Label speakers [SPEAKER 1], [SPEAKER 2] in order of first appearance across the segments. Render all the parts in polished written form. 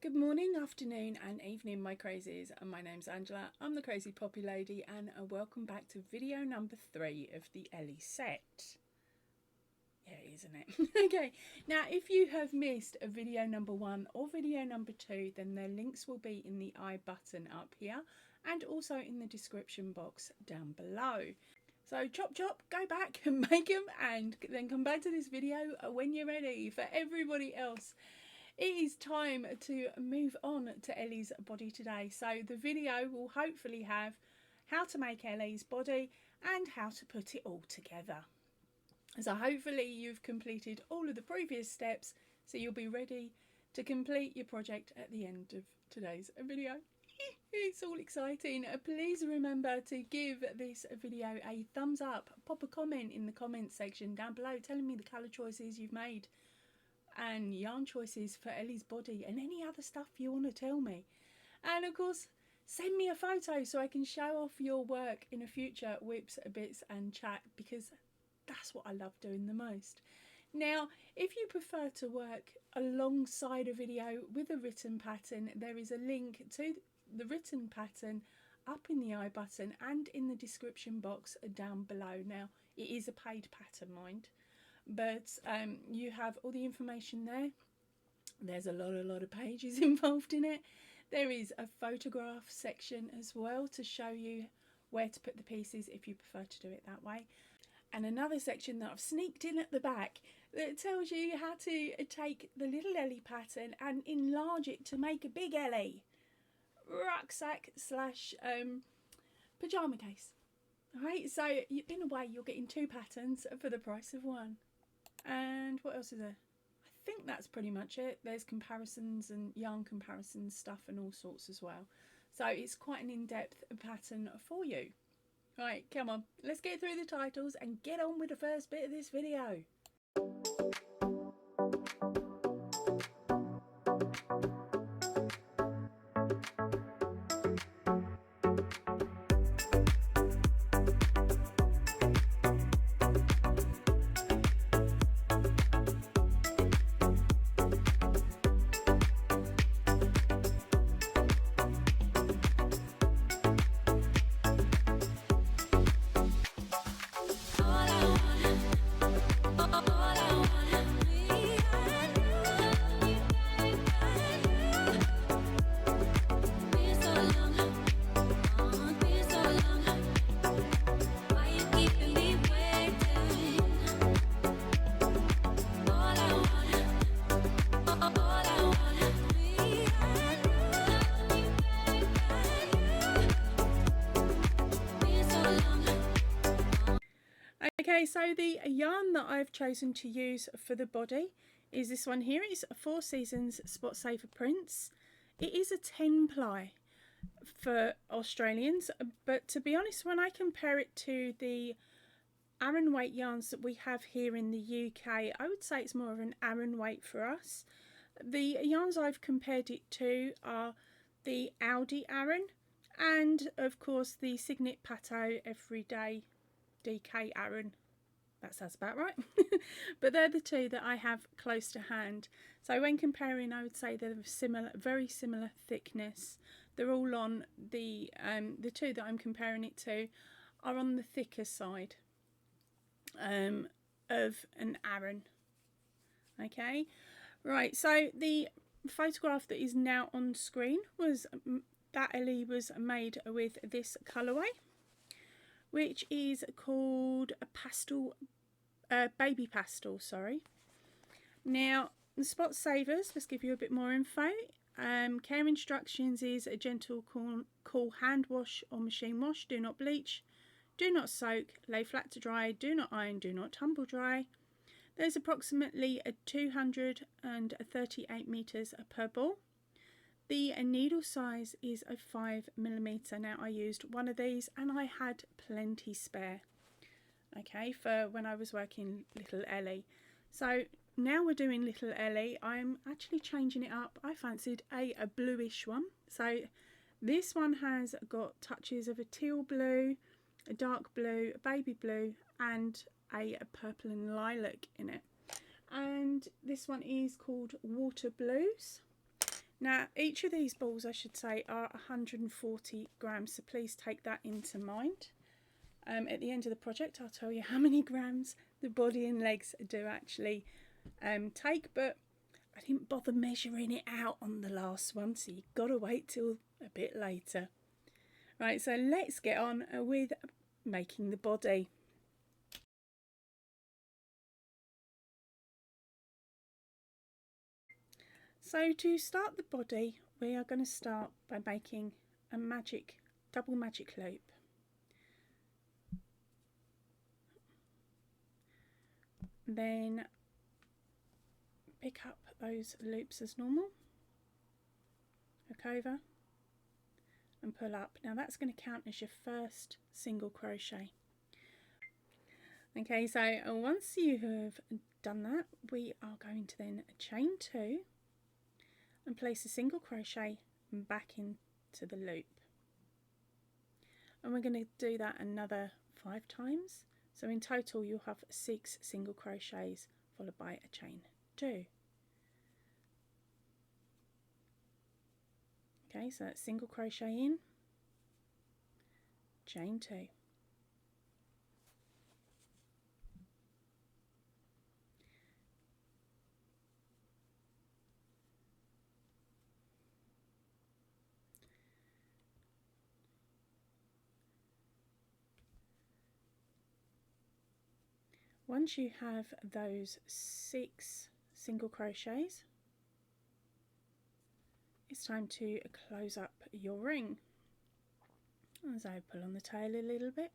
[SPEAKER 1] Good morning, afternoon and evening my crazies, and my name's Angela. I'm the Crazy Poppy Lady and welcome back to video number 3 of the Ellie set. Yeah, isn't it? Okay, now if you have missed a video number 1 or video number 2, then their links will be in the I button up here and also in the description box down below. So chop chop, go back and make them and then come back to this video when you're ready. For everybody else, it is time to move on to Ellie's body today. So the video will hopefully have how to make Ellie's body and how to put it all together. So hopefully you've completed all of the previous steps, so you'll be ready to complete your project at the end of today's video. It's all exciting. Please remember to give this video a thumbs up. Pop a comment in the comments section down below telling me the colour choices you've made and yarn choices for Ellie's body and any other stuff you want to tell me. And of course, send me a photo so I can show off your work in a future Whips, Bits and Chat, because that's what I love doing the most. Now, if you prefer to work alongside a video with a written pattern, there is a link to the written pattern up in the I button and in the description box down below. Now, it is a paid pattern, mind, but you have all the information there. There's a lot of pages involved in it. There is a photograph section as well to show you where to put the pieces if you prefer to do it that way, and another section that I've sneaked in at the back that tells you how to take the little Ellie pattern and enlarge it to make a big Ellie rucksack slash pyjama case. Alright, so in a way you're getting 2 patterns for the price of 1. And what else is there? I think that's pretty much it. There's comparisons and yarn comparison stuff and all sorts as well. So it's quite an in-depth pattern for you. Right, come on, let's get through the titles and get on with the first bit of this video. Okay, so the yarn that I've chosen to use for the body is this one here. It's 4 Seasons Spot Saver Prints. It is a 10 ply for Australians, but to be honest, when I compare it to the Aran weight yarns that we have here in the UK, I would say it's more of an Aran weight for us. The yarns I've compared it to are the Aldi Aran and of course the Signet Pateau Everyday DK Aran. That sounds about right. But they're the 2 that I have close to hand. So when comparing, I would say they're similar, very similar thickness. They're all on the 2 that I'm comparing it to are on the thicker side of an Aran. Okay, right. So the photograph that is now on screen was that Ellie was made with this colourway, which is called a pastel, baby pastel, sorry. Now, the spot savers, let's give you a bit more info. Care instructions is a gentle cool hand wash or machine wash. Do not bleach, do not soak, lay flat to dry, do not iron, do not tumble dry. There's approximately 238 metres per ball. The needle size is a 5mm. Now I used one of these and I had plenty spare, okay, for when I was working little Ellie. So now we're doing little Ellie, I'm actually changing it up. I fancied a bluish one. So this one has got touches of a teal blue, a dark blue, a baby blue and a purple and lilac in it. And this one is called Water Blues. Now each of these balls, I should say, are 140 grams, so please take that into mind. At the end of the project I'll tell you how many grams the body and legs do actually take, but I didn't bother measuring it out on the last one, so you've got to wait till a bit later. Right, so let's get on with making the body. So to start the body, we are going to start by making a double magic loop. Then pick up those loops as normal, hook over and pull up. Now that's going to count as your first single crochet. Okay, so once you have done that, we are going to then chain 2 and place a single crochet back into the loop. And we're going to do that another 5 times. So in total you'll have 6 single crochets followed by a chain 2. Okay, so that's single crochet in, chain 2. Once you have those 6 single crochets, it's time to close up your ring. As I pull on the tail a little bit,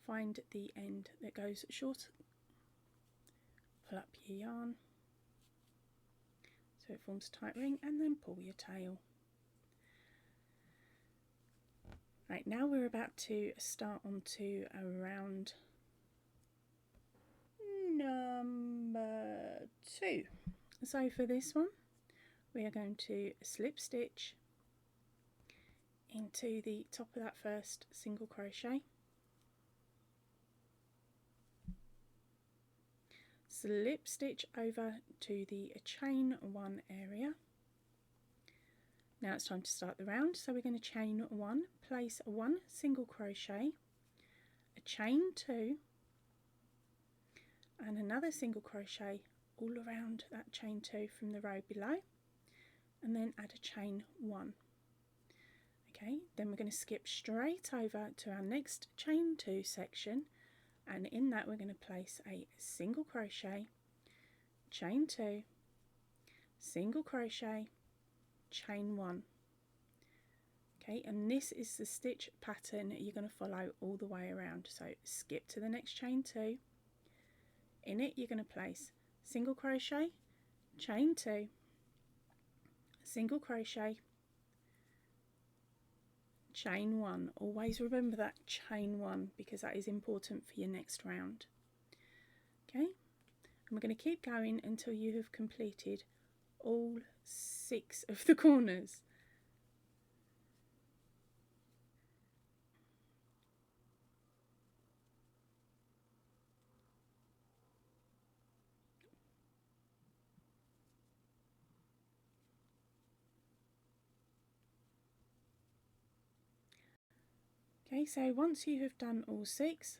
[SPEAKER 1] find the end that goes short, pull up your yarn so it forms a tight ring, and then pull your tail. Right, now we're about to start onto round number 2. So for this one we are going to slip stitch into the top of that first single crochet, slip stitch over to the chain 1 area. Now it's time to start the round, so we're going to chain 1, place 1 single crochet, a chain 2 and another single crochet all around that chain 2 from the row below, and then add a chain 1. Okay, then we're going to skip straight over to our next chain 2 section, and in that we're going to place a single crochet, chain 2, single crochet, chain 1. Okay, and this is the stitch pattern you're going to follow all the way around. So skip to the next chain 2. In it you're going to place single crochet, chain 2, single crochet, chain 1. Always remember that chain 1 because that is important for your next round. Okay, and we're going to keep going until you have completed all 6 of the corners. Okay, so once you have done all 6,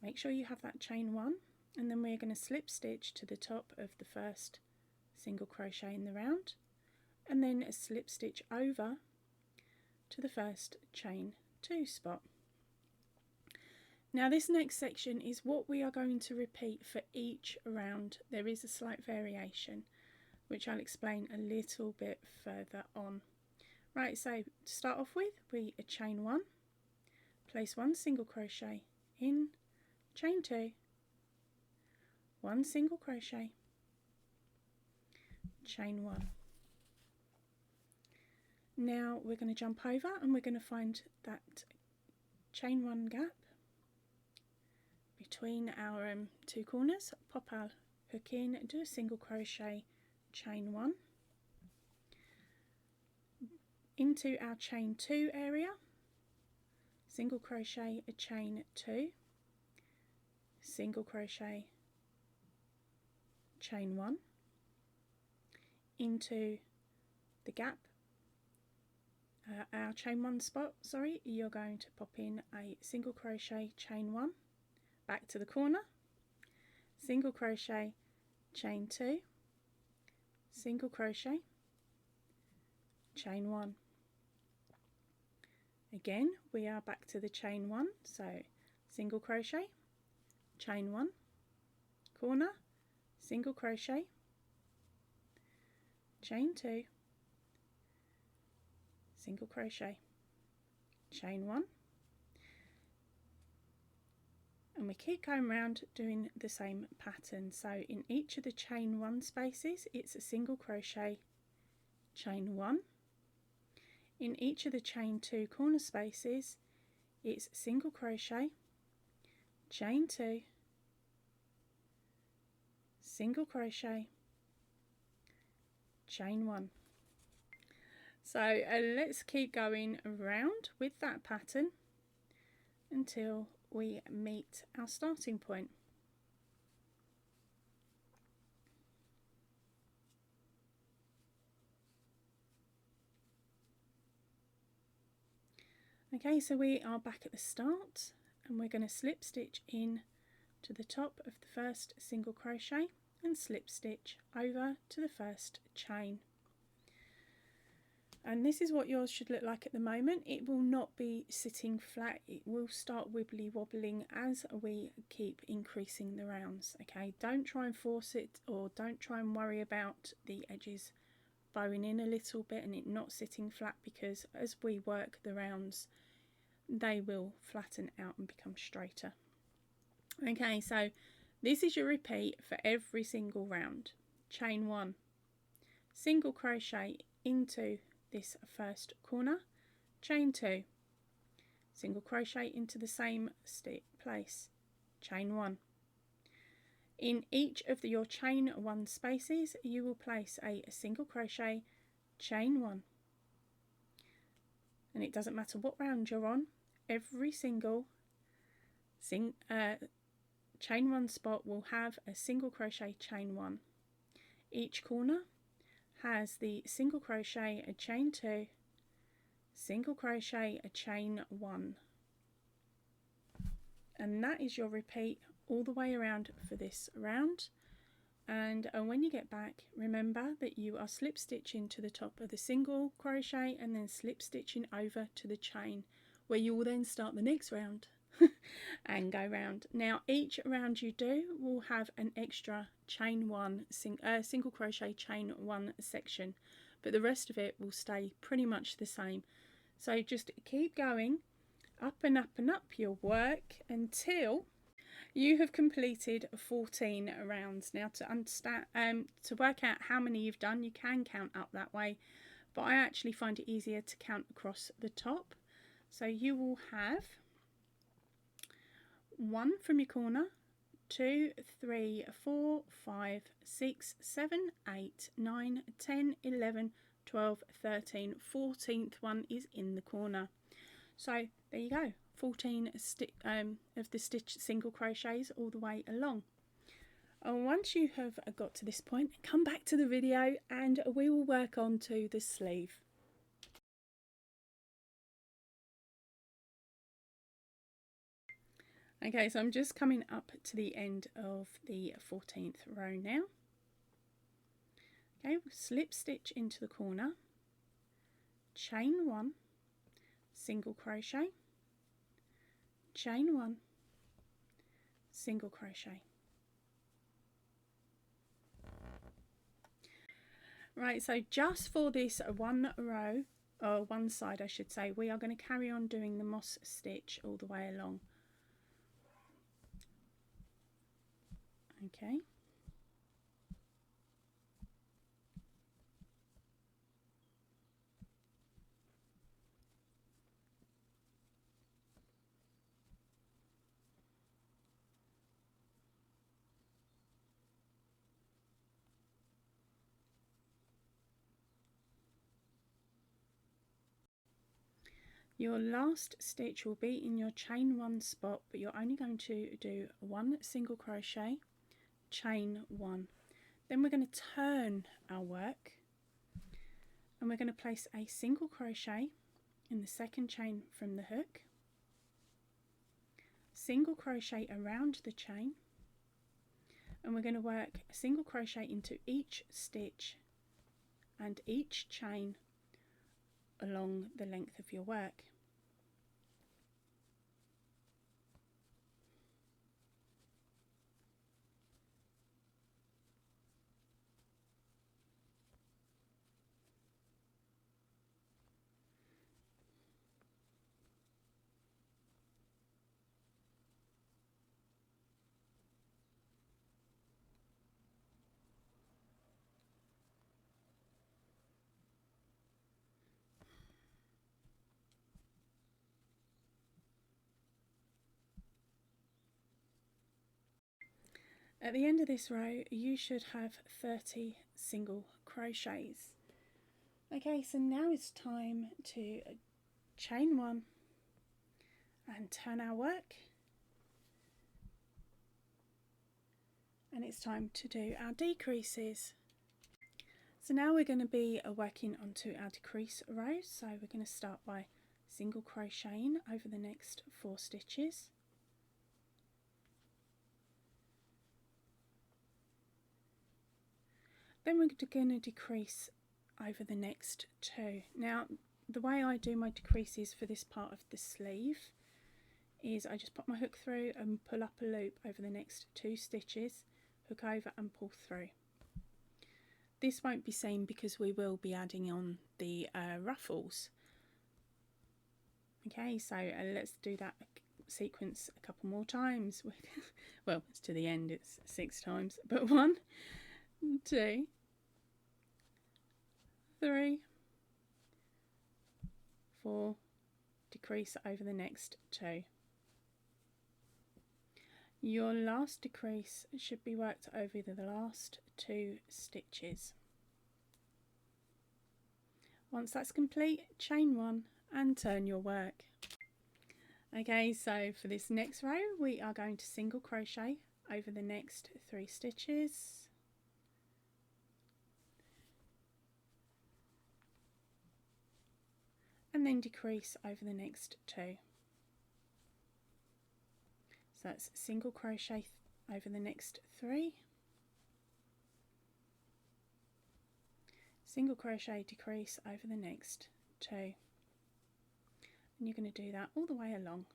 [SPEAKER 1] make sure you have that chain 1, and then we're going to slip stitch to the top of the first single crochet in the round, and then a slip stitch over to the first chain 2 spot. Now this next section is what we are going to repeat for each round. There is a slight variation which I'll explain a little bit further on. Right, so to start off with, we chain 1, place 1 single crochet in, chain 2, 1 single crochet, chain 1. Now we're going to jump over and we're going to find that chain 1 gap between our 2 corners, pop our hook in, do a single crochet, chain 1, into our chain 2 area, single crochet, a chain 2, single crochet, chain 1, chain 1, into the gap, our chain 1 spot, sorry, you're going to pop in a single crochet, chain 1, back to the corner, single crochet, chain 2, single crochet, chain 1. Again, we are back to the chain 1, so single crochet, chain 1, corner, single crochet, chain 2, single crochet, chain 1, and we keep going around doing the same pattern. So in each of the chain 1 spaces it's a single crochet, chain 1. In each of the chain 2 corner spaces it's single crochet, chain 2, single crochet, chain 1. So let's keep going around with that pattern until we meet our starting point. Okay, so we are back at the start and we're going to slip stitch in to the top of the first single crochet and slip stitch over to the first chain. And this is what yours should look like at the moment. It will not be sitting flat, it will start wibbly wobbling as we keep increasing the rounds. Okay, don't try and force it, or don't try and worry about the edges bowing in a little bit and it not sitting flat, because as we work the rounds they will flatten out and become straighter. Okay, so this is your repeat for every single round. Chain 1, single crochet into this first corner, chain 2, single crochet into the same place, chain 1. In each of your chain 1 spaces you will place a single crochet, chain 1, and it doesn't matter what round you're on, every single chain 1 spot will have a single crochet, chain 1. Each corner has the single crochet, a chain 2, single crochet, a chain 1, and that is your repeat all the way around for this round. And when you get back, remember that you are slip stitching to the top of the single crochet and then slip stitching over to the chain, where you will then start the next round and go round. Now each round you do will have an extra chain 1 single crochet, chain 1 section, but the rest of it will stay pretty much the same. So just keep going up and up and up your work until you have completed 14 rounds. Now to understand, to work out how many you've done, you can count up that way, but I actually find it easier to count across the top. So you will have 1 from your corner, 2, 3, 4, 5, 6, 7, 8, 9, 10, 11, 12, 13, 14th one is in the corner. So there you go, 14 of the stitch single crochets all the way along. And once you have got to this point, come back to the video and we will work on to the sleeve. Okay, so I'm just coming up to the end of the 14th row now. Okay, we'll slip stitch into the corner, chain 1, single crochet, chain 1, single crochet. Right, so just for this one row, or one side I should say, we are going to carry on doing the moss stitch all the way along. Okay. Your last stitch will be in your chain 1 spot, but you're only going to do 1 single crochet, chain 1. Then we're going to turn our work and we're going to place a single crochet in the second chain from the hook, single crochet around the chain, and we're going to work a single crochet into each stitch and each chain along the length of your work. At the end of this row, you should have 30 single crochets. Okay, so now it's time to chain one and turn our work. And it's time to do our decreases. So now we're going to be working onto our decrease rows. So we're going to start by single crocheting over the next 4 stitches. Then we're going to decrease over the next 2. Now, the way I do my decreases for this part of the sleeve is I just pop my hook through and pull up a loop over the next 2 stitches, hook over and pull through. This won't be seen because we will be adding on the ruffles. Okay, so let's do that sequence a couple more times. Well, it's to the end, it's 6 times, but 1, 2, 3, 4, decrease over the next 2. Your last decrease should be worked over the last 2 stitches. Once that's complete, chain 1 and turn your work. Okay, so for this next row we are going to single crochet over the next 3 stitches. And then decrease over the next 2. So that's single crochet over the next 3, single crochet decrease over the next 2, and you're going to do that all the way along.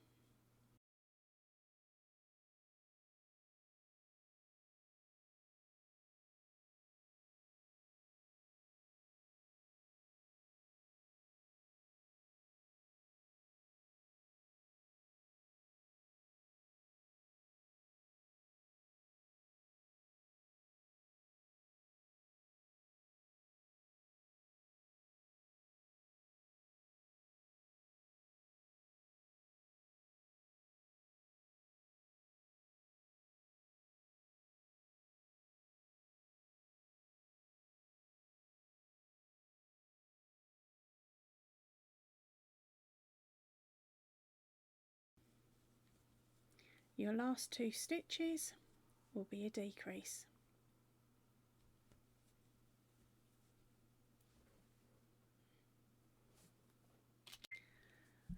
[SPEAKER 1] Your last 2 stitches will be a decrease.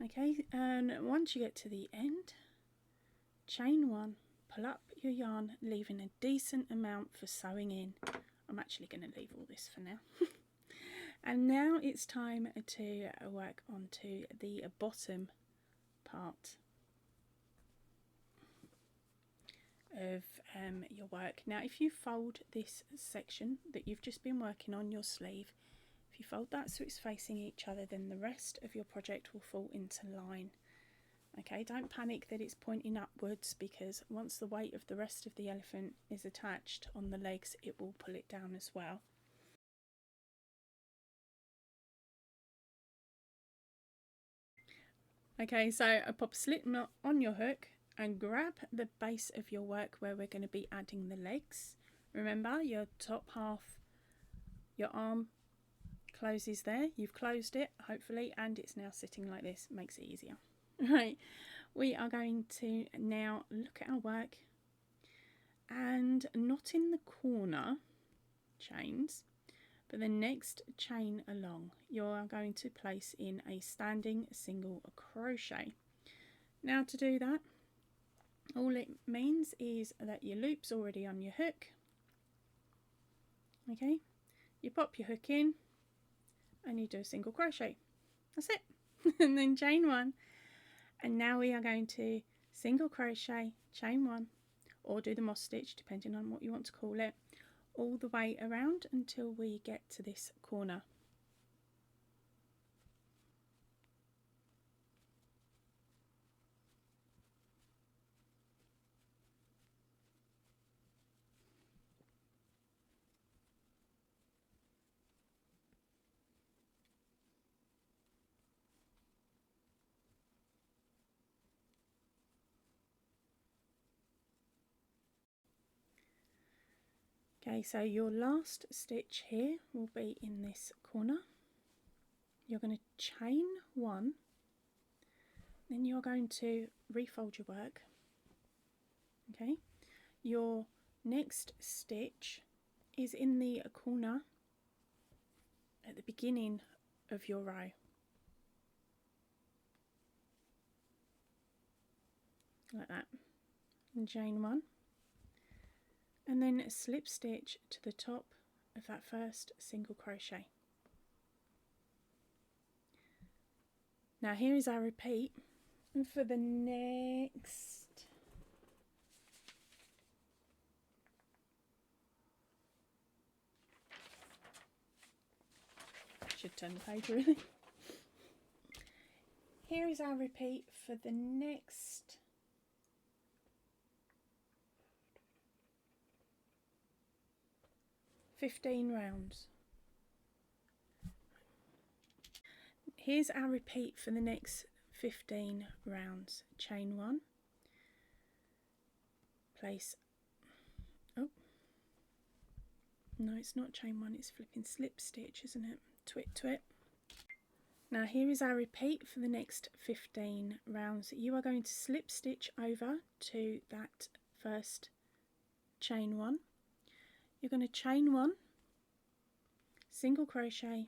[SPEAKER 1] Okay, and once you get to the end, chain 1, pull up your yarn, leaving a decent amount for sewing in. I'm actually going to leave all this for now. And now it's time to work onto the bottom part of your work. Now if you fold this section that you've just been working on your sleeve, if you fold that so it's facing each other, then the rest of your project will fall into line. Okay, don't panic that it's pointing upwards, because once the weight of the rest of the elephant is attached on the legs, it will pull it down as well. Okay, so I pop a slit knot on your hook and grab the base of your work where we're going to be adding the legs. Remember, your top half, your arm closes there. You've closed it, hopefully, and it's now sitting like this. Makes it easier. Right, we are going to now look at our work and knot in the corner chains but the next chain along you are going to place in a standing single crochet. Now to do that, all it means is that your loop's already on your hook. Okay, you pop your hook in and you do a single crochet. That's it. And then chain one, and now we are going to single crochet, chain one, or do the moss stitch depending on what you want to call it, all the way around until we get to this corner. Okay, so your last stitch here will be in this corner. You're going to chain one, then you're going to refold your work. Okay, your next stitch is in the corner at the beginning of your row. Like that. And chain one. And then a slip stitch to the top of that first single crochet. Now here is our repeat for the next should turn the page really. Here is our repeat for the next 15 rounds. Here's our repeat for the next 15 rounds. Chain one, place, oh no, it's not chain one, it's flipping slip stitch, isn't it? Twit twit. Now here is our repeat for the next 15 rounds. You are going to slip stitch over to that first chain one. You're going to chain one, single crochet,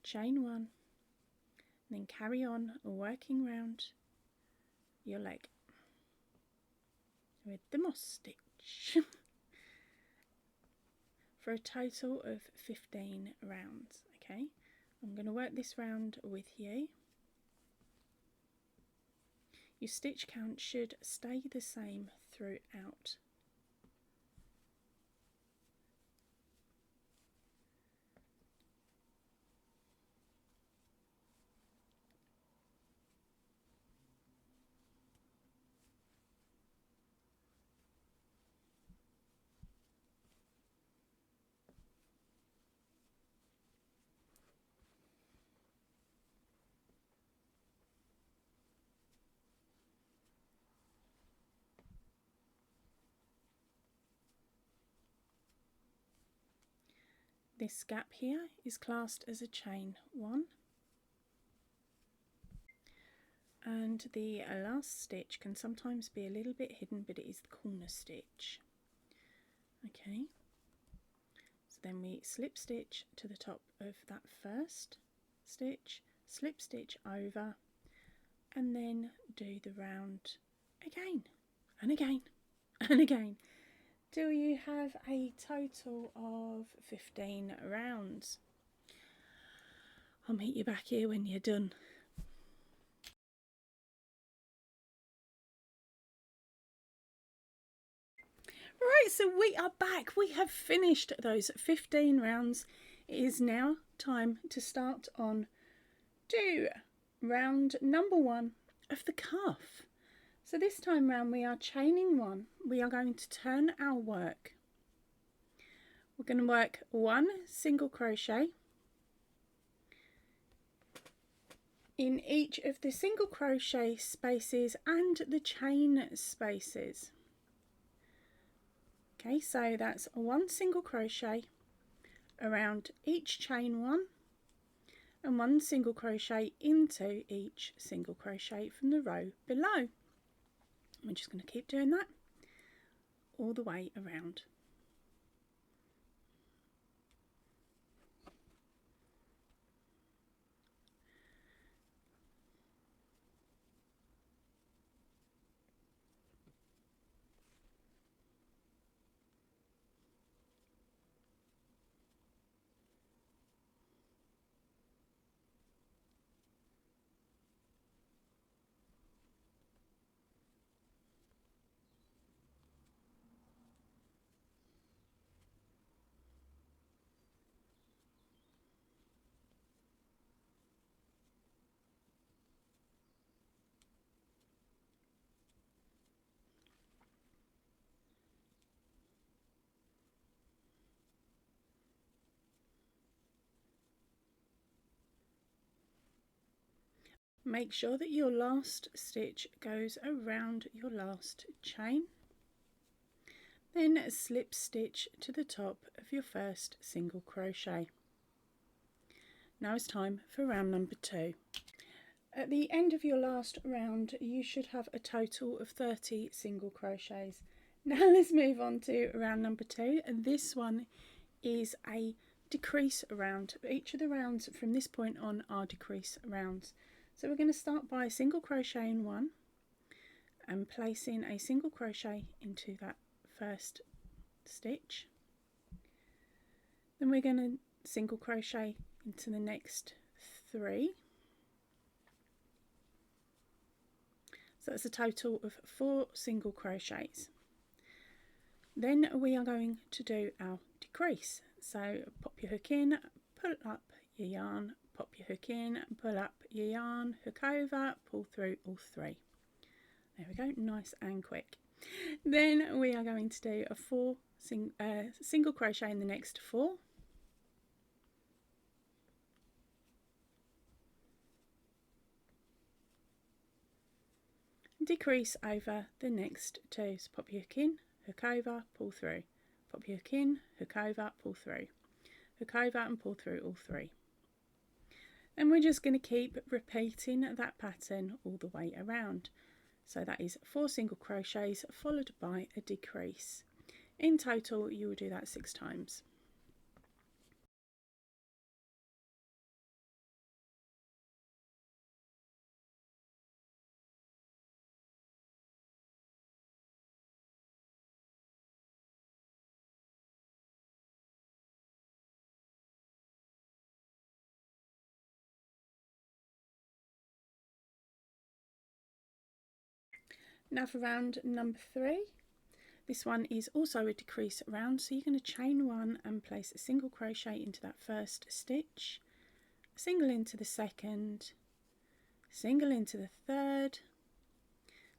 [SPEAKER 1] chain one, and then carry on working round your leg with the moss stitch for a total of 15 rounds. Okay, I'm going to work this round with you. Your stitch count should stay the same throughout. This gap here is classed as a chain one, and the last stitch can sometimes be a little bit hidden, but it is the corner stitch. Okay, so then we slip stitch to the top of that first stitch, slip stitch over, and then do the round again and again and again till you have a total of 15 rounds. I'll meet you back here when you're done. Right, so we are back. We have finished those 15 rounds. It is now time to start on to round number one of the cuff. So this time round we are chaining one. We are going to turn our work. We're going to work one single crochet in each of the single crochet spaces and the chain spaces. Okay, so that's one single crochet around each chain one and one single crochet into each single crochet from the row below. We're just going to keep doing that all the way around. Make sure that your last stitch goes around your last chain. Then slip stitch to the top of your first single crochet. Now it's time for round number 2. At the end of your last round, you should have a total of 30 single crochets. Now let's move on to round number 2, and this one is a decrease round. Each of the rounds from this point on are decrease rounds. So we're going to start by single crocheting one and placing a single crochet into that first stitch. Then we're going to single crochet into the next 3. So that's a total of 4 single crochets. Then we are going to do our decrease. So pop your hook in, pull up your yarn, pop your hook in, pull up your yarn, hook over, pull through all 3. There we go, nice and quick. Then we are going to do a single crochet in the next 4. Decrease over the next 2. So pop your hook in, hook over, pull through, pop your hook in, hook over, pull through, hook over and pull through all 3. And we're just going to keep repeating that pattern all the way around. So that is 4 single crochets followed by a decrease. In total you will do that 6 times. Now for round number 3, this one is also a decrease round, so you're going to chain 1 and place a single crochet into that first stitch, a single into the second, single into the third,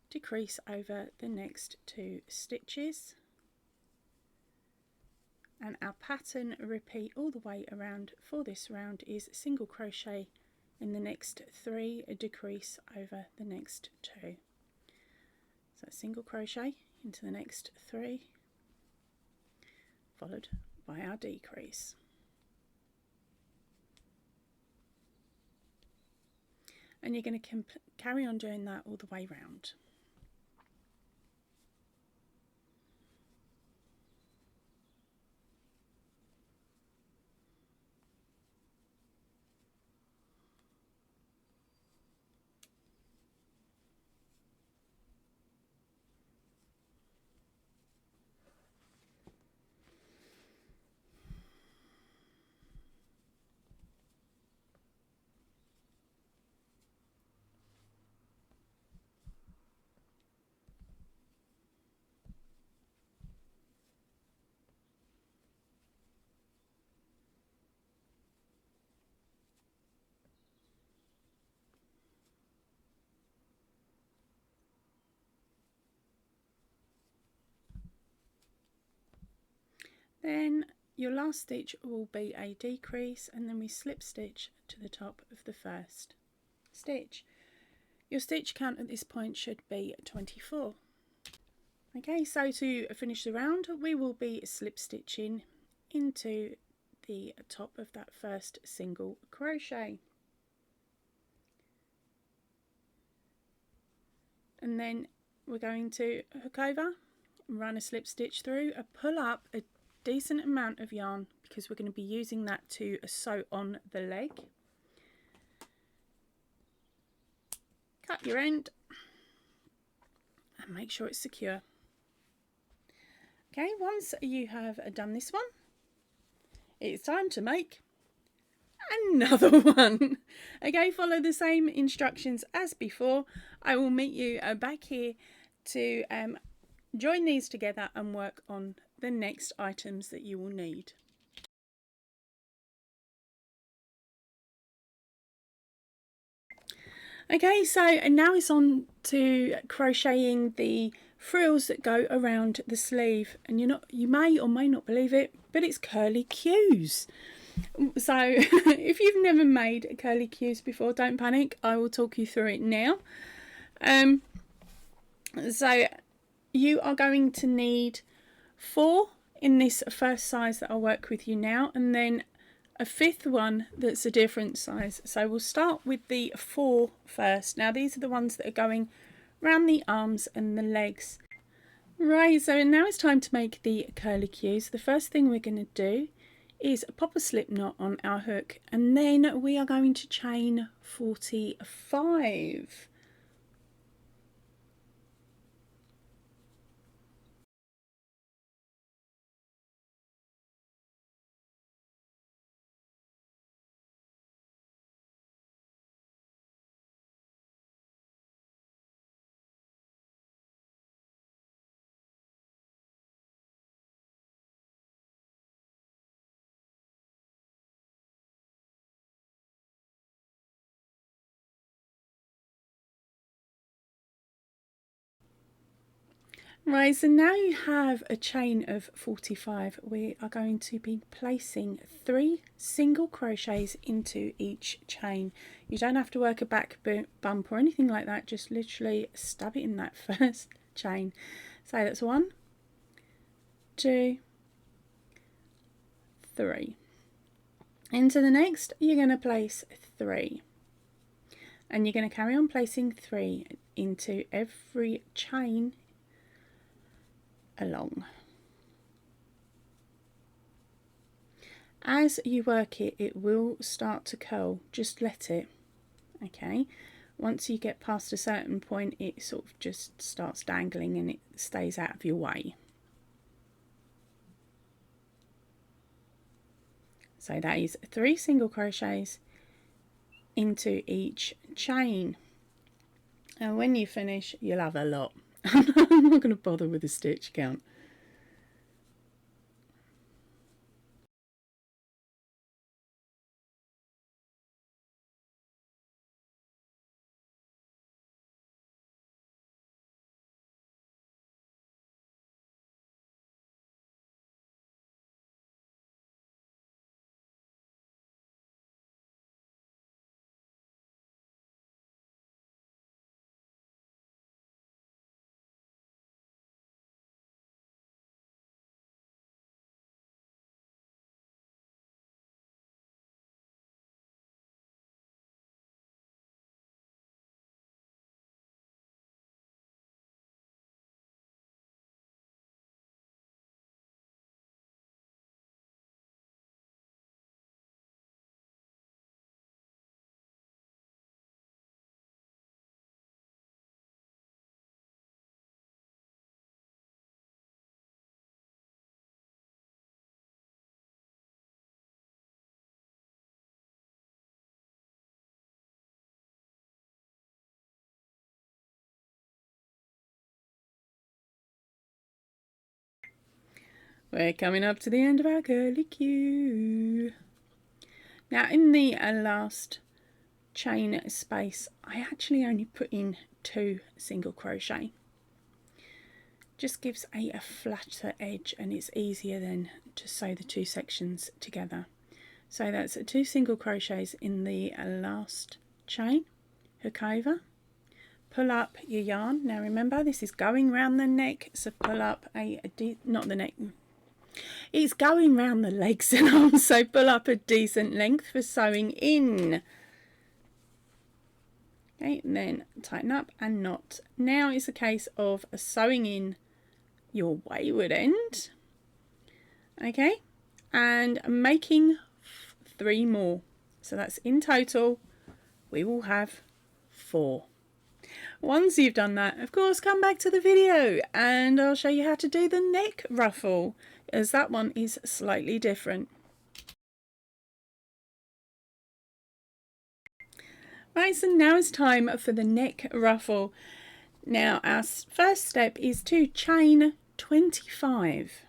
[SPEAKER 1] decrease over the next 2 stitches, and our pattern repeat all the way around for this round is single crochet in the next 3, a decrease over the next 2. So single crochet into the next 3 followed by our decrease. And you're going to carry on doing that all the way round. Then your last stitch will be a decrease, and then we slip stitch to the top of the first stitch. Your stitch count at this point should be 24. Okay, so to finish the round we will be slip stitching into the top of that first single crochet, and then we're going to hook over, run a slip stitch through, pull up a decent amount of yarn because we're going to be using that to sew on the leg. Cut your end and make sure it's secure. Okay, once you have done this one, it's time to make another one. Okay, follow the same instructions as before. I will meet you back here to join these together and work on the next items that you will need. Okay, so now it's on to crocheting the frills that go around the sleeve, and you may or may not believe it, but it's curly cues. So if you've never made curly cues before, don't panic. I will talk you through it now. So you are going to need 4 in this first size that I'll work with you now, and then a 5th one that's a different size. So we'll start with the 4 first. Now these are the ones that are going around the arms and the legs. Right, so now it's time to make the curly cues. The first thing we're going to do is pop a slip knot on our hook, and then we are going to chain 45. Right, so now you have a chain of 45. We are going to be placing 3 single crochets into each chain. You don't have to work a back bump or anything like that, just literally stab it in that first chain. So that's 1, 2, 3. Into the next, you're going to place 3. And you're going to carry on placing 3 into every chain along. As you work it, it will start to curl. Just let it. Okay. Once you get past a certain point, it sort of just starts dangling and it stays out of your way. So that is 3 single crochets into each chain. And when you finish, you'll have a lot. I'm not going to bother with the stitch count. We're coming up to the end of our curly cue. Now in the last chain space, I actually only put in 2 single crochet. Just gives a flatter edge and it's easier then to sew the 2 sections together. So that's 2 single crochets in the last chain, hook over, pull up your yarn. Now remember, this is going round the neck, so pull up not the neck, it's going round the legs and arms, so pull up a decent length for sewing in. Okay, and then tighten up and knot. Now it's a case of sewing in your wayward end, okay, and making 3 more. So that's in total, we will have 4. Once you've done that, of course, come back to the video and I'll show you how to do the neck ruffle, as that one is slightly different. Right, so now it's time for the neck ruffle. Now our first step is to chain 25.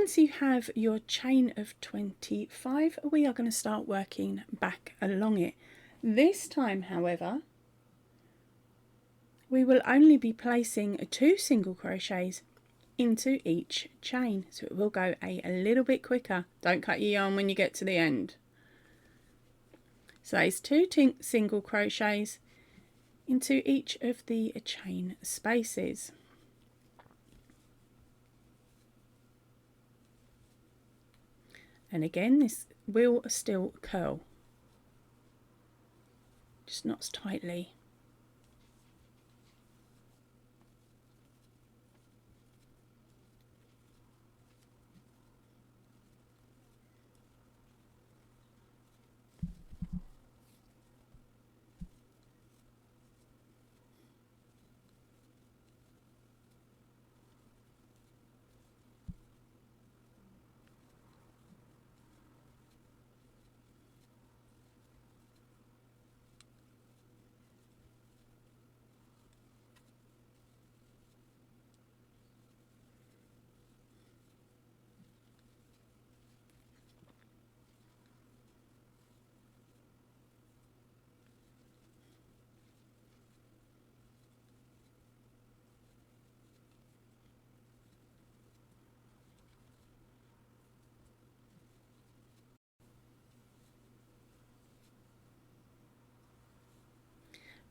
[SPEAKER 1] once you have your chain of 25, we are going to start working back along it. This time, however, we will only be placing 2 single crochets into each chain, so it will go a little bit quicker. Don't cut your yarn when you get to the end. So it's 2 single crochets into each of the chain spaces. And again, this will still curl, just not as tightly.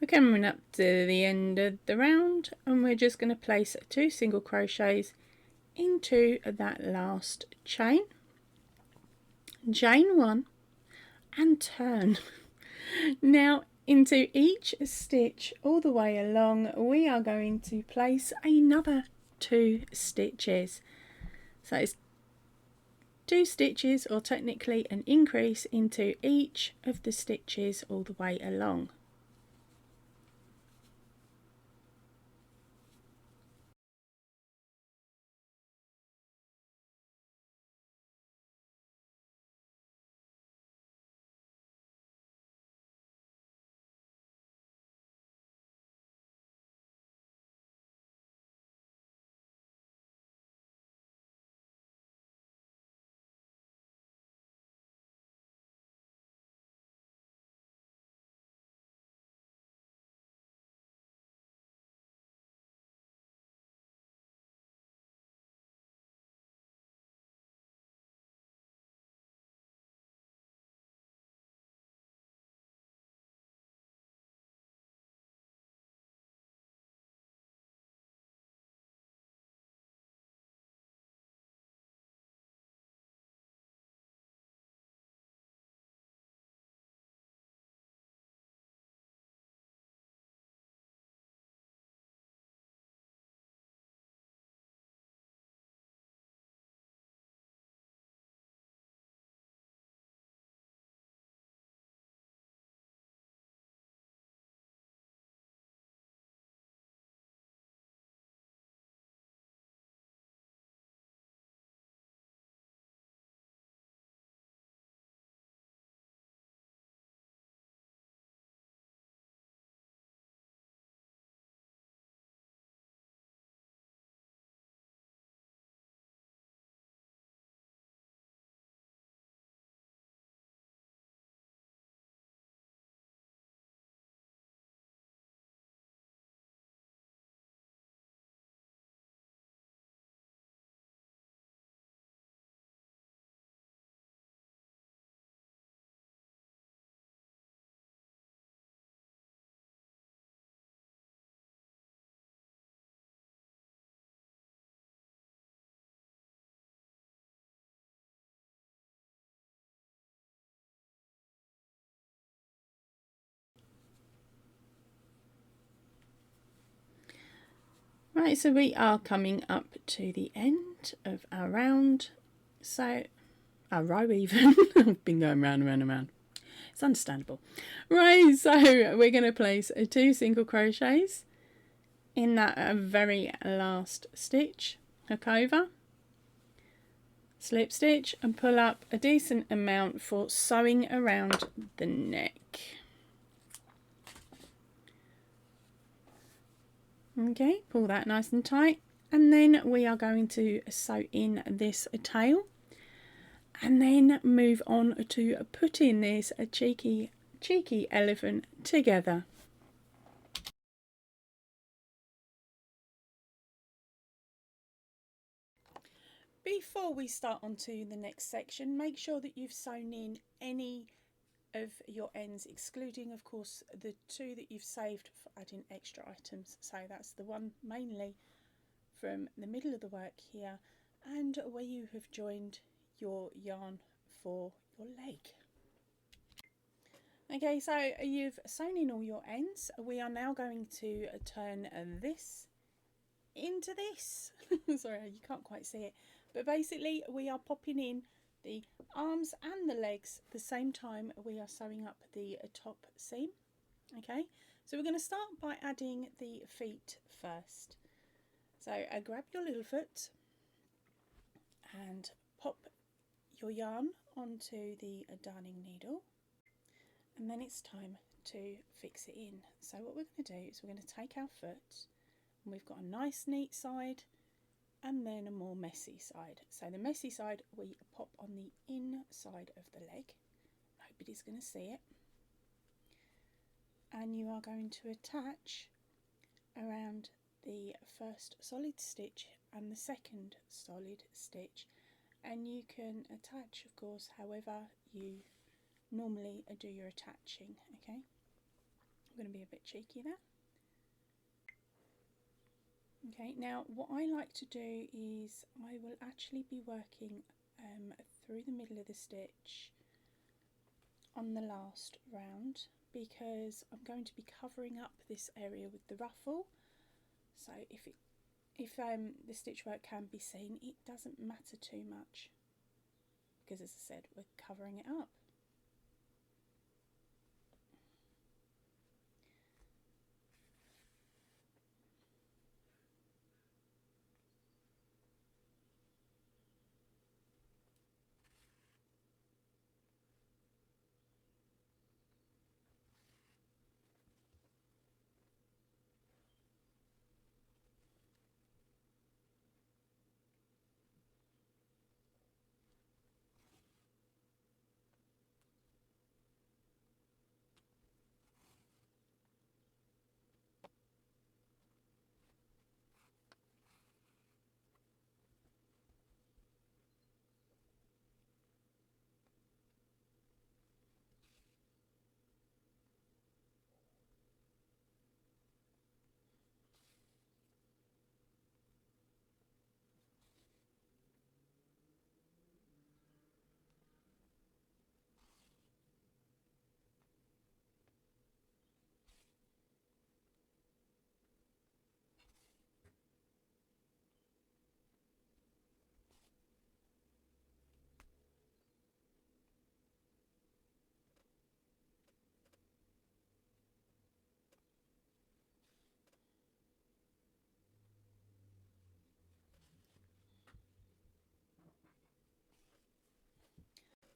[SPEAKER 1] We're coming up to the end of the round, and we're just going to place 2 single crochets into that last chain. Chain 1 and turn. Now into each stitch all the way along, we are going to place another 2 stitches. So it's 2 stitches, or technically an increase, into each of the stitches all the way along. Right, so we are coming up to the end of our round, so our row even. I've been going round and round and round. It's understandable. Right, so we're going to place 2 single crochets in that very last stitch, hook over, slip stitch, and pull up a decent amount for sewing around the neck. Okay, pull that nice and tight, And then we are going to sew in this tail and then move on to putting this cheeky elephant together. Before we start on to the next section, make sure that you've sewn in any of your ends, excluding of course the two that you've saved for adding extra items. So that's the one mainly from the middle of the work here and where you have joined your yarn for your leg. Okay, so you've sewn in all your ends. We are now going to turn this into this. Sorry, you can't quite see it, but basically we are popping in the arms and the legs the same time we are sewing up the top seam. Okay, so we're going to start by adding the feet first. So grab your little foot and pop your yarn onto the darning needle, and then it's time to fix it in. So what we're going to do is we're going to take our foot, and we've got a nice neat side and then a more messy side. So the messy side we pop on the inside of the leg. Nobody's going to see it. And you are going to attach around the first solid stitch and the second solid stitch, and you can attach of course however you normally do your attaching. Okay, I'm going to be a bit cheeky there. Okay, now what I like to do is I will actually be working through the middle of the stitch on the last round, because I'm going to be covering up this area with the ruffle. So if the stitch work can be seen, it doesn't matter too much, because as I said, we're covering it up.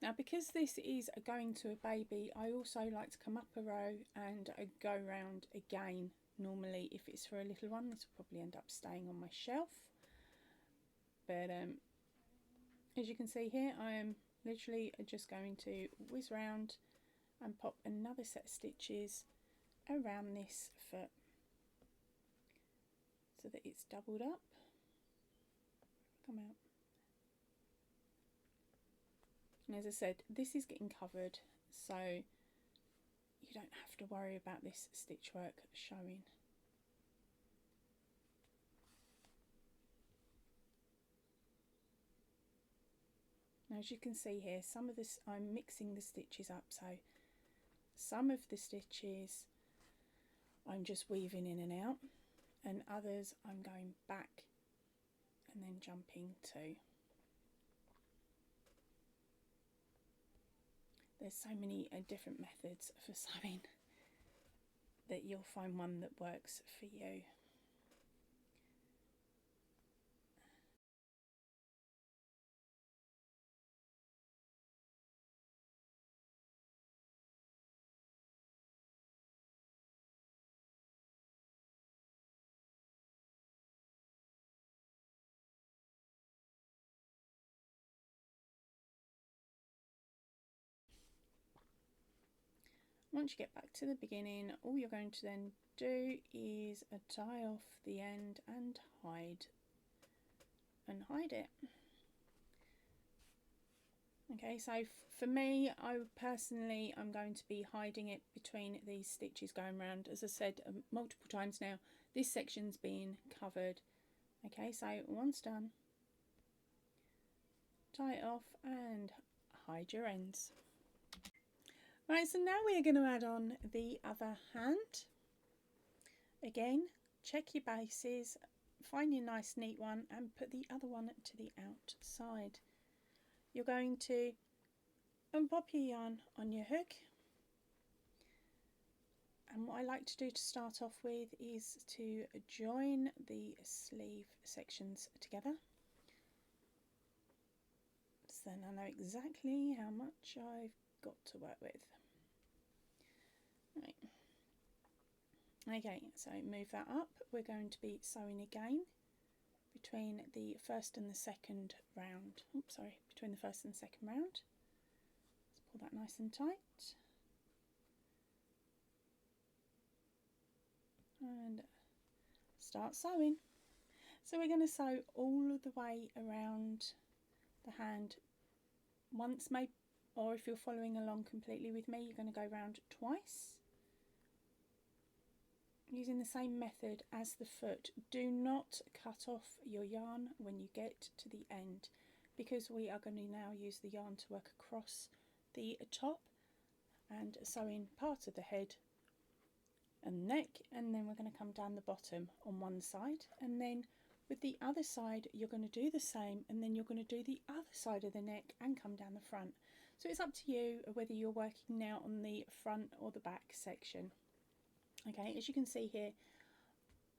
[SPEAKER 1] Now because this is going to a baby, I also like to come up a row and go round again. Normally if it's for a little one, this will probably end up staying on my shelf, but as you can see here, I am literally just going to whiz round and pop another set of stitches around this foot so that it's doubled up. Come out. And as I said, this is getting covered, so you don't have to worry about this stitch work showing. Now as you can see here, some of this I'm mixing the stitches up, so some of the stitches I'm just weaving in and out, and others I'm going back and then jumping to. There's so many different methods for sewing that you'll find one that works for you. Once you get back to the beginning, all you're going to then do is tie off the end and hide it. Okay, so for me, I'm going to be hiding it between these stitches going round. As I said multiple times now, this section's being covered. Okay, so once done, tie it off and hide your ends. Right, so now we are going to add on the other hand. Again, check your bases, find your nice neat one and put the other one to the outside. You're going to unpop your yarn on your hook, and what I like to do to start off with is to join the sleeve sections together, so then I know exactly how much I've got to work with. Right. Okay, so move that up. We're going to be sewing again between the first and the second round. Oops, sorry, between the first and the second round. Let's pull that nice and tight. And start sewing. So we're going to sew all of the way around the hand once, maybe, or if you're following along completely with me, you're going to go round twice using the same method as the foot. Do not cut off your yarn when you get to the end, because we are going to now use the yarn to work across the top and sewing part of the head and neck, and then we're going to come down the bottom on one side, and then with the other side you're going to do the same, and then you're going to do the other side of the neck and come down the front. So it's up to you whether you're working now on the front or the back section. Okay, as you can see here,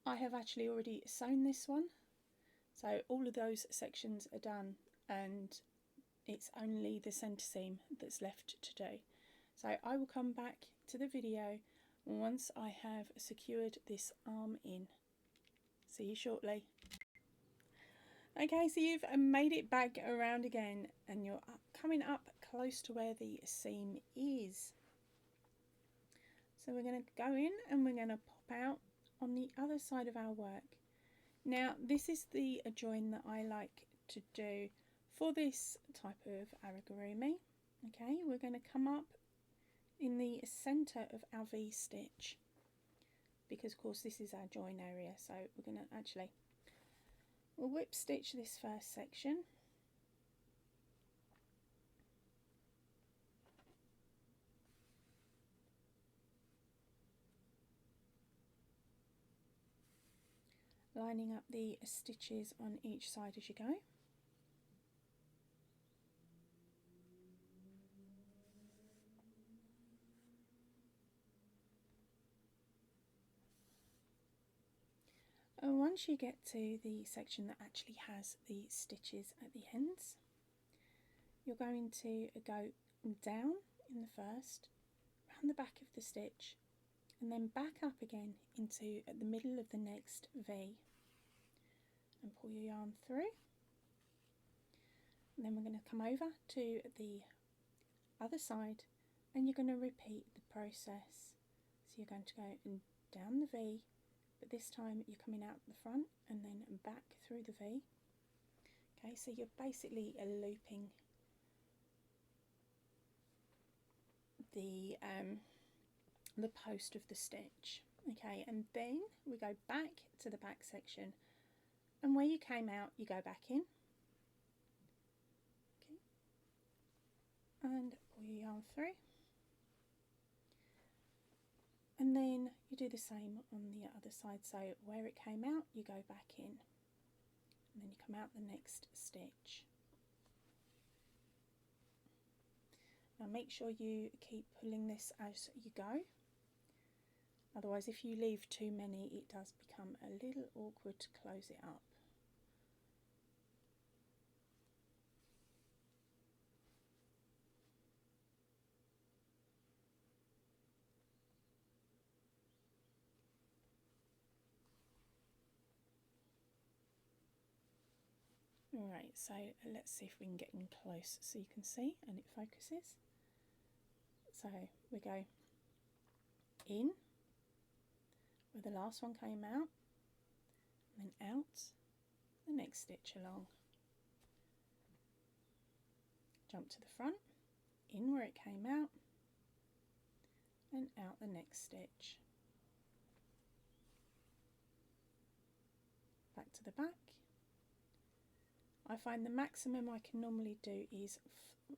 [SPEAKER 1] I have actually already sewn this one, so all of those sections are done and it's only the centre seam that's left to do. So I will come back to the video once I have secured this arm in. See you shortly. Okay, so you've made it back around again and you're coming up close to where the seam is. So we're going to go in and we're going to pop out on the other side of our work. Now this is the join that I like to do for this type of amigurumi. Okay, we're going to come up in the centre of our V stitch, because of course this is our join area, so we're going to we'll whip stitch this first section. Lining up the stitches on each side as you go. And once you get to the section that actually has the stitches at the ends, you're going to go down in the first, round the back of the stitch, and then back up again into the middle of the next V, and pull your yarn through. And then we're going to come over to the other side and you're going to repeat the process. So you're going to go down the V, but this time you're coming out the front and then back through the V. Okay, so you're basically looping the post of the stitch. Okay, and then we go back to the back section, and where you came out you go back in. Okay, and pull your yarn through, and then you do the same on the other side. So where it came out you go back in, and then you come out the next stitch. Now make sure you keep pulling this as you go, otherwise if you leave too many it does become a little awkward to close it up. Right, so let's see if we can get in close so you can see and it focuses. So we go in where the last one came out, and then out the next stitch along. Jump to the front, in where it came out, and out the next stitch. Back to the back. I find the maximum I can normally do is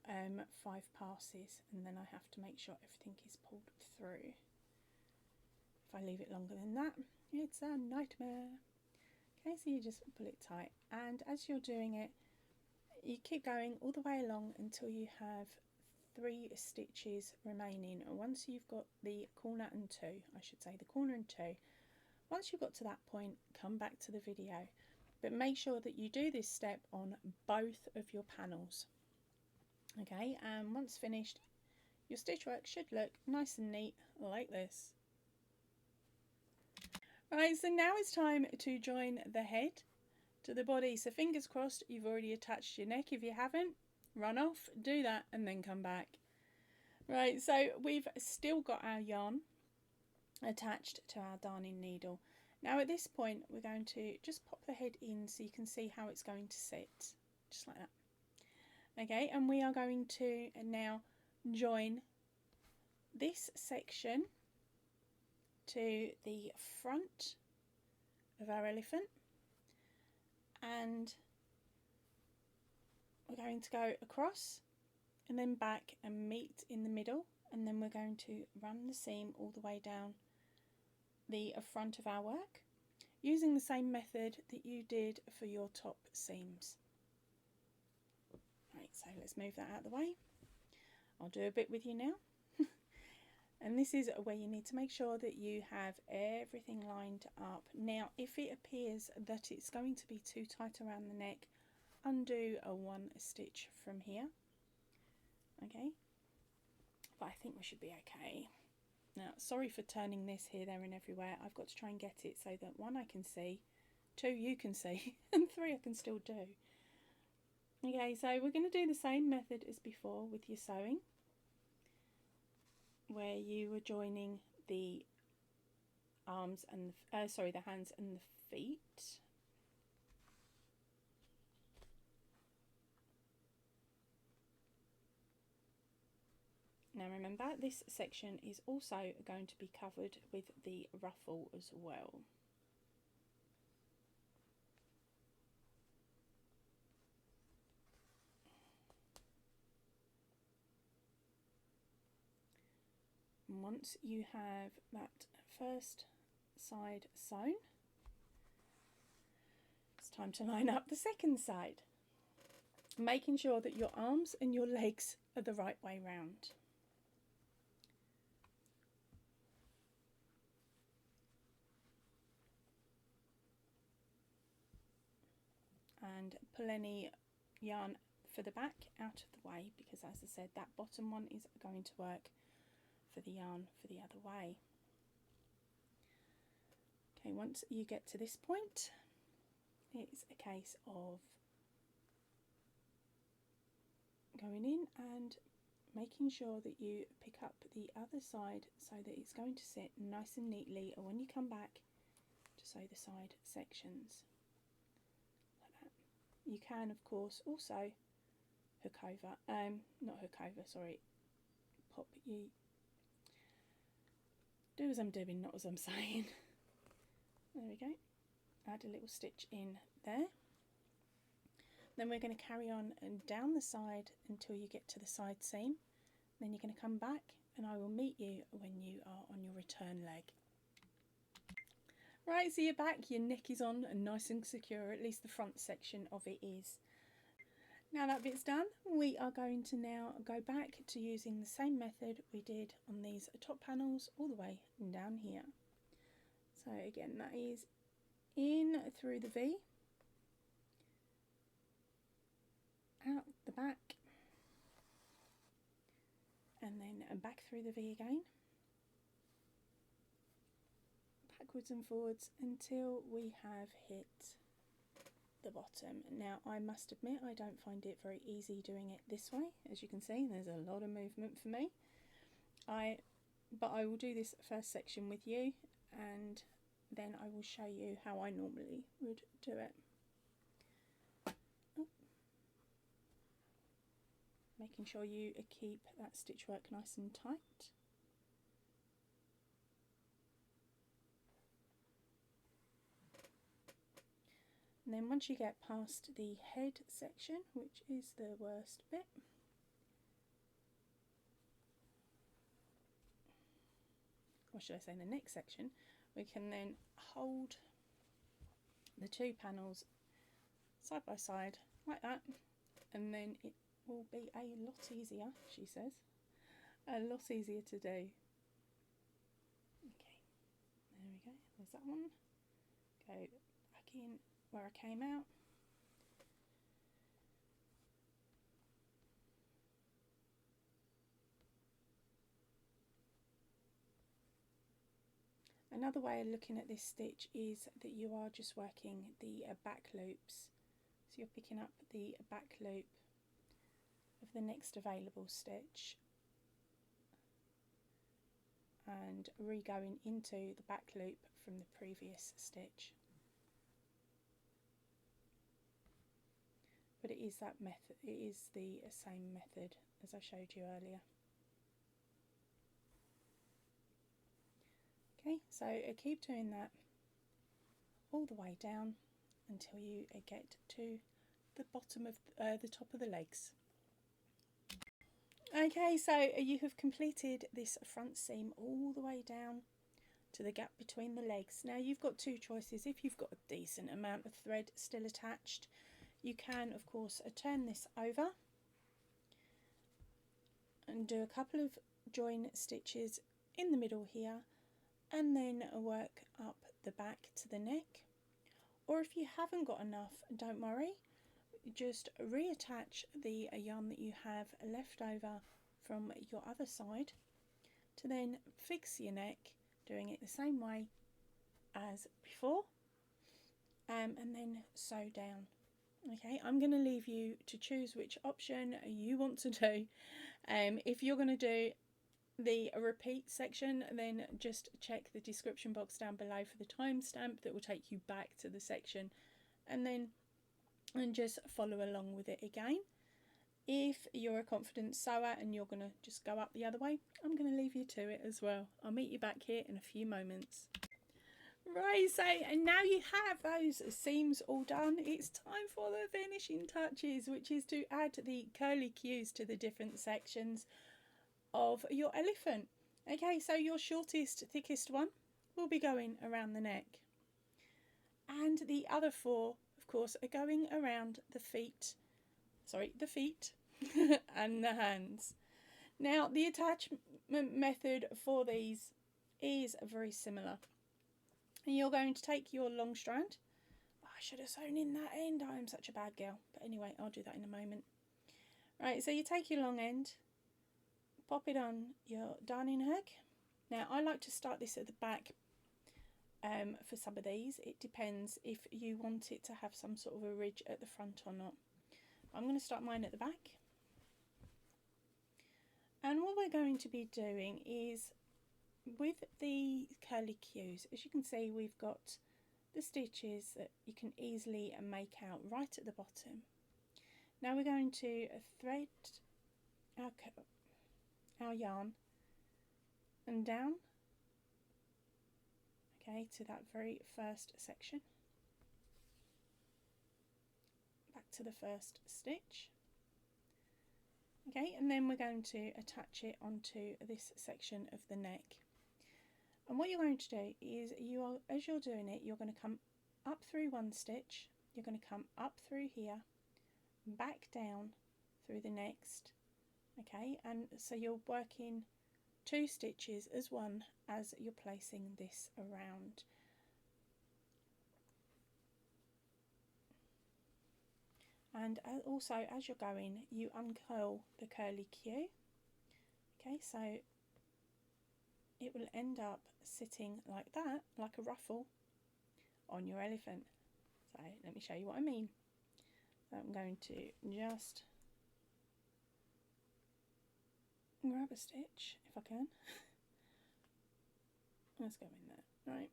[SPEAKER 1] 5 passes, and then I have to make sure everything is pulled through. If I leave it longer than that, it's a nightmare. Okay, so you just pull it tight, and as you're doing it, you keep going all the way along until you have 3 stitches remaining. And once you've got the corner and 2, I should say the corner and 2, once you've got to that point, come back to the video. But make sure that you do this step on both of your panels. Okay, and once finished, your stitch work should look nice and neat like this. Right, so now it's time to join the head to the body. So fingers crossed you've already attached your neck. If you haven't, run off, do that, and then come back. Right, so we've still got our yarn attached to our darning needle. Now at this point we're going to just pop the head in so you can see how it's going to sit, just like that. Okay, and we are going to now join this section to the front of our elephant, and we're going to go across and then back and meet in the middle, and then we're going to run the seam all the way down the front of our work using the same method that you did for your top seams. Right, so let's move that out of the way. I'll do a bit with you now. And this is where you need to make sure that you have everything lined up. Now, if it appears that it's going to be too tight around the neck, undo a 1 stitch from here. Okay, but I think we should be okay. Now, sorry for turning this here, there and everywhere. I've got to try and get it so that 1, I can see, 2, you can see, and 3, I can still do. Okay, so we're going to do the same method as before with your sewing, where you were joining the arms and the hands and the feet. Now remember, this section is also going to be covered with the ruffle as well. And once you have that first side sewn, it's time to line up the second side, making sure that your arms and your legs are the right way round. And pull any yarn for the back out of the way, because as I said, that bottom one is going to work for the yarn for the other way. Okay, once you get to this point, it's a case of going in and making sure that you pick up the other side so that it's going to sit nice and neatly, and when you come back to sew the side sections. You can, of course, also hook over, not hook over, sorry, pop, you do as I'm doing, not as I'm saying. There we go, add a little stitch in there. Then we're going to carry on and down the side until you get to the side seam. Then you're going to come back and I will meet you when you are on your return leg. Right, so you're back, your neck is on and nice and secure, at least the front section of it is. Now that bit's done, we are going to now go back to using the same method we did on these top panels all the way down here. So again, that is in through the V, out the back, and then back through the V again. Backwards and forwards until we have hit the bottom. Now I must admit I don't find it very easy doing it this way. As you can see, there's a lot of movement for me. I but I will do this first section with you, and then I will show you how I normally would do it. Making sure you keep that stitch work nice and tight. And then once you get past the head section, which is the worst bit, or should I say the neck section, we can then hold the two panels side by side like that, and then it will be a lot easier, she says, a lot easier to do. Okay, there we go, there's that one. Go back in where I came out. Another way of looking at this stitch is that you are just working the back loops. So you're picking up the back loop of the next available stitch and re-going into the back loop from the previous stitch. But it is that method, it is the same method as I showed you earlier. Okay, so keep doing that all the way down until you get to the bottom of the top of the legs. Okay, so you have completed this front seam all the way down to the gap between the legs. Now you've got two choices. If you've got a decent amount of thread still attached, you can of course turn this over and do a couple of join stitches in the middle here, and then work up the back to the neck. Or if you haven't got enough, don't worry, just reattach the yarn that you have left over from your other side to then fix your neck, doing it the same way as before, and then sew down. Okay, I'm going to leave you to choose which option you want to do. If you're going to do the repeat section, then just check the description box down below for the timestamp that will take you back to the section, and just follow along with it again. If you're a confident sewer and you're going to just go up the other way, I'm going to leave you to it as well. I'll meet you back here in a few moments. Right, so and now you have those seams all done, it's time for the finishing touches, which is to add the curly cues to the different sections of your elephant. Okay, so your shortest, thickest one will be going around the neck, and the other four, of course, are going around the feet and the hands. Now the attachment method for these is very similar. And you're going to take your long strand. Oh, I should have sewn in that end, I am such a bad girl, but anyway, I'll do that in a moment. Right, so you take your long end, pop it on your darning hook. Now I like to start this at the back for some of these. It depends if you want it to have some sort of a ridge at the front or not. I'm going to start mine at the back. And what we're going to be doing is, with the curly cues, as you can see, we've got the stitches that you can easily make out right at the bottom. Now we're going to thread our yarn and down, okay, to that very first section, back to the first stitch, okay, and then we're going to attach it onto this section of the neck. And what you're going to do is, as you're doing it, you're going to come up through one stitch, you're going to come up through here, back down through the next, okay, and so you're working two stitches as one as you're placing this around. And also, as you're going, you uncurl the curly cue, okay, so it will end up sitting like that, like a ruffle on your elephant. So let me show you what I mean. I'm going to just grab a stitch if I can, Let's go in there. Right.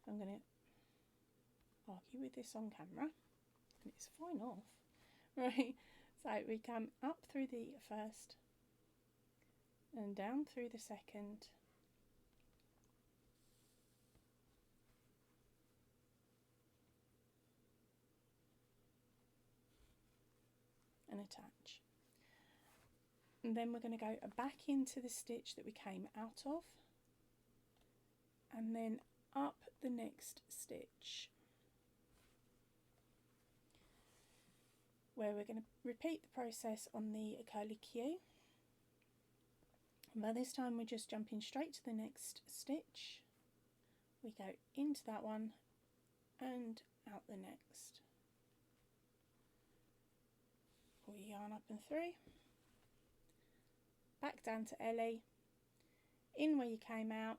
[SPEAKER 1] I'm going to argue with this on camera. And it's fine off. Right. So we come up through the first and down through the second. And attach. And then we're going to go back into the stitch that we came out of, and then up the next stitch, where we're going to repeat the process on the curly Q. And by this time we're just jumping straight to the next stitch. We go into that one and out the next. Pull your yarn up and through. Back down to Ellie, in where you came out,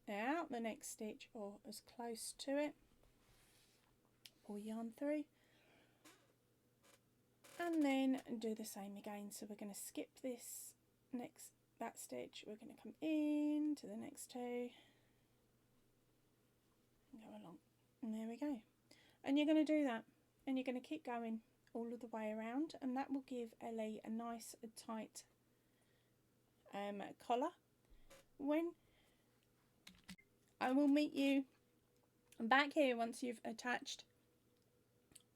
[SPEAKER 1] out the next stitch or as close to it, pull yarn through, and then do the same again. So we're going to skip that stitch, we're going to come into the next two, and go along, and there we go. And you're going to do that, and you're going to keep going all of the way around, and that will give Ellie a nice tight collar. When I will meet you back here once you've attached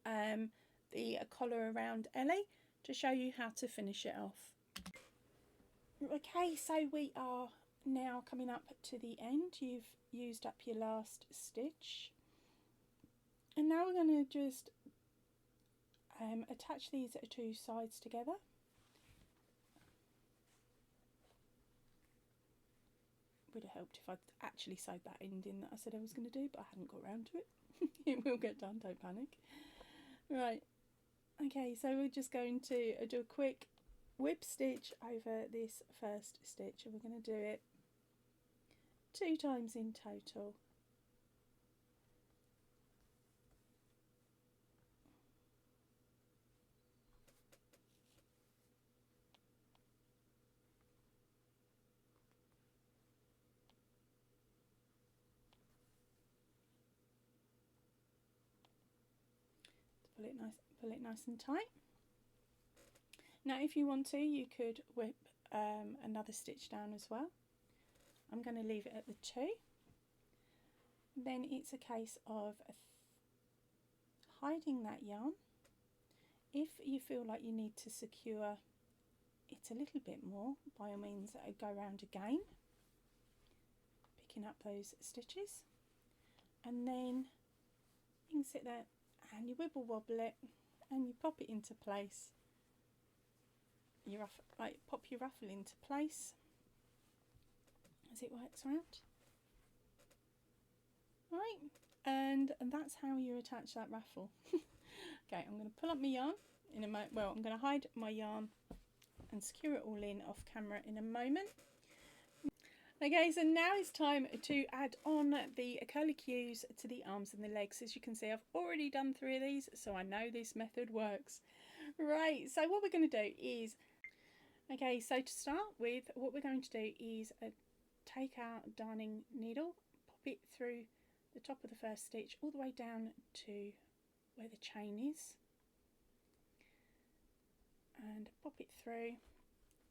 [SPEAKER 1] the collar around Ellie to show you how to finish it off. Okay, so we are now coming up to the end. You've used up your last stitch, and now we're going to just attach these two sides together. Would have helped if I'd actually sewed that end in that I said I was going to do, but I hadn't got around to it. It will get done, don't panic. Right, okay, so we're just going to do a quick whip stitch over this first stitch, and we're going to do it 2 times in total. Pull it nice and tight. Now if you want to, you could whip another stitch down as well. I'm going to leave it at the 2. Then it's a case of hiding that yarn. If you feel like you need to secure it a little bit more, by all means go around again, picking up those stitches, and then you can sit there and you wibble wobble it and you pop it into place. You pop your ruffle into place as it works around. Right, and that's how you attach that ruffle. Okay, I'm going to pull up my yarn in a moment. Well, I'm going to hide my yarn and secure it all in off camera in a moment. Okay, so now it's time to add on the curly cues to the arms and the legs. As you can see, I've already done 3 of these, so I know this method works. Right, so what we're going to do is, okay, so to start with, what we're going to do is take our darning needle, pop it through the top of the first stitch all the way down to where the chain is, and pop it through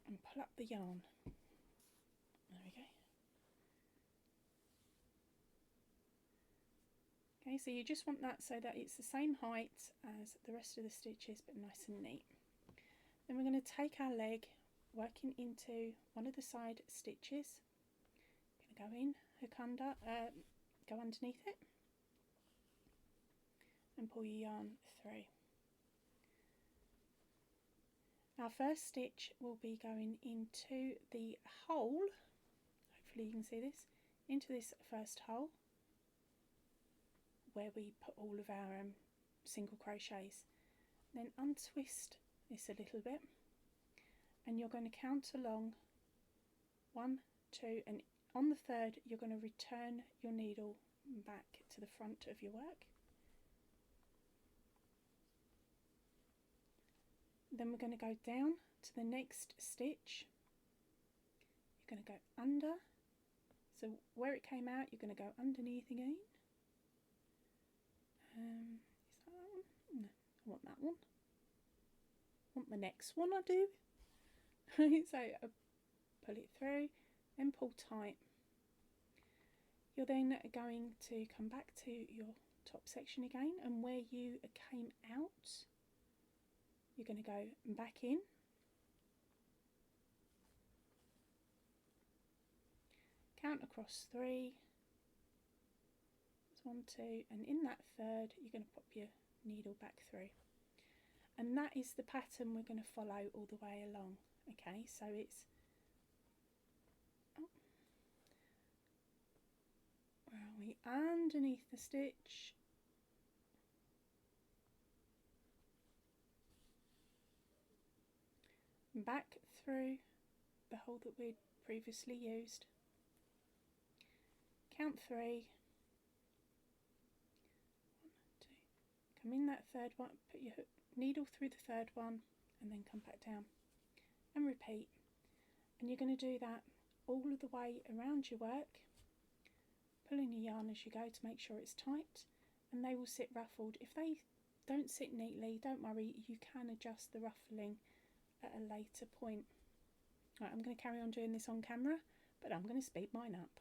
[SPEAKER 1] and pull up the yarn. There we go. Okay, so you just want that so that it's the same height as the rest of the stitches, but nice and neat. Then we're going to take our leg, working into one of the side stitches. Going to go in, hook under, go underneath it, and pull your yarn through. Our first stitch will be going into the hole, hopefully you can see this, into this first hole where we put all of our single crochets. Then untwist this a little bit, and you're going to count along 1, 2, and on the third you're going to return your needle back to the front of your work. Then we're going to go down to the next stitch. You're going to go under, So where it came out, you're going to go underneath again. Is that one? No, I want that one. I want the next one, I do. So I pull it through, then pull tight. You're then going to come back to your top section again, and where you came out, you're going to go back in. Count across 3. That's 1, 2, and in that third, you're going to pop your needle back through. And that is the pattern we're going to follow all the way along. Okay, so it's where are we? Underneath the stitch, back through the hole that we'd previously used, count 3, 1, 2, come in that third one, put your needle through the third one, and then come back down and repeat. And you're going to do that all of the way around your work, pulling your yarn as you go to make sure it's tight, and they will sit ruffled. If they don't sit neatly, don't worry, you can adjust the ruffling at a later point. Right, I'm going to carry on doing this on camera, but I'm going to speed mine up.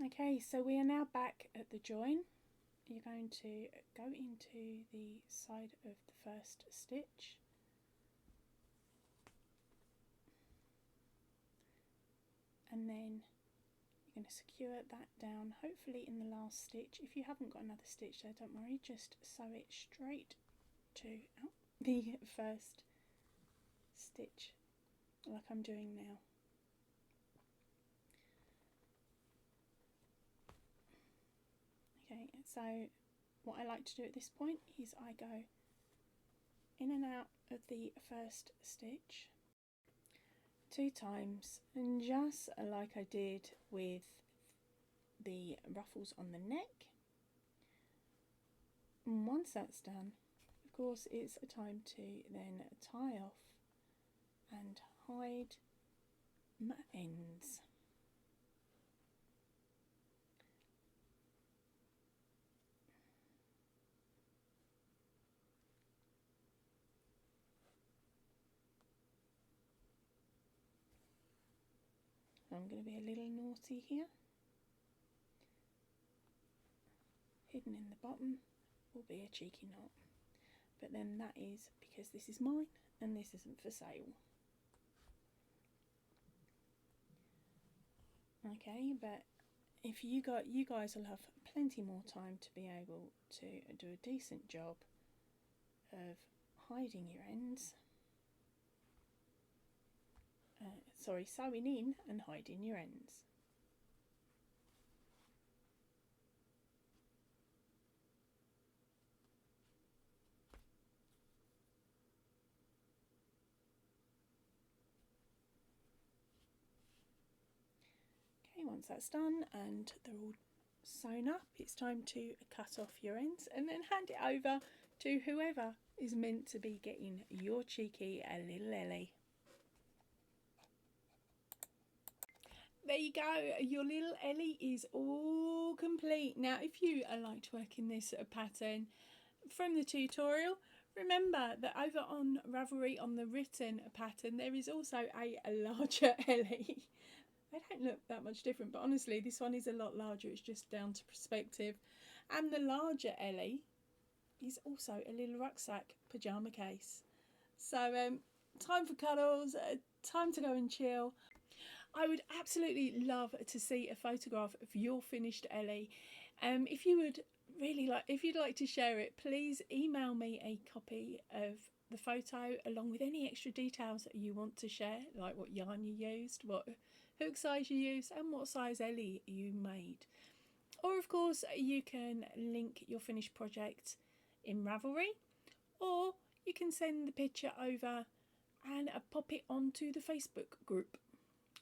[SPEAKER 1] Okay, so we are now back at the join. You're going to go into the side of the first stitch, and then going to secure that down, hopefully in the last stitch. If you haven't got another stitch there, don't worry, just sew it straight to the first stitch like I'm doing now. Okay, so what I like to do at this point is I go in and out of the first stitch 2 times, and just like I did with the ruffles on the neck. And once that's done, of course, it's a time to then tie off and hide my ends. I'm going to be a little naughty here. Hidden in the bottom will be a cheeky knot, but then that is because this is mine and this isn't for sale. Okay, but if you guys will have plenty more time to be able to do a decent job of hiding your ends. Sewing in and hiding your ends. Okay, once that's done and they're all sewn up, it's time to cut off your ends and then hand it over to whoever is meant to be getting your cheeky little Ellie. There you go, your little Ellie is all complete. Now if you like to work in this pattern from the tutorial, remember that over on Ravelry on the written pattern there is also a larger Ellie. They don't look that much different, but honestly this one is a lot larger, it's just down to perspective. And the larger Ellie is also a little rucksack pyjama case. So time for cuddles, time to go and chill. I would absolutely love to see a photograph of your finished Ellie. If you would really like, if you'd like to share it, please email me a copy of the photo along with any extra details that you want to share, like what yarn you used, what hook size you used, and what size Ellie you made. Or of course you can link your finished project in Ravelry, or you can send the picture over and pop it onto the Facebook group.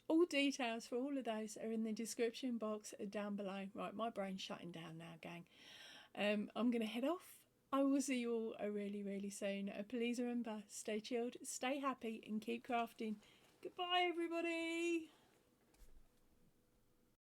[SPEAKER 1] All details for all of those are in the description box down below. Right, my brain's shutting down now, gang. I'm going to head off. I will see you all really soon. Please remember, stay chilled, stay happy and keep crafting. Goodbye, everybody.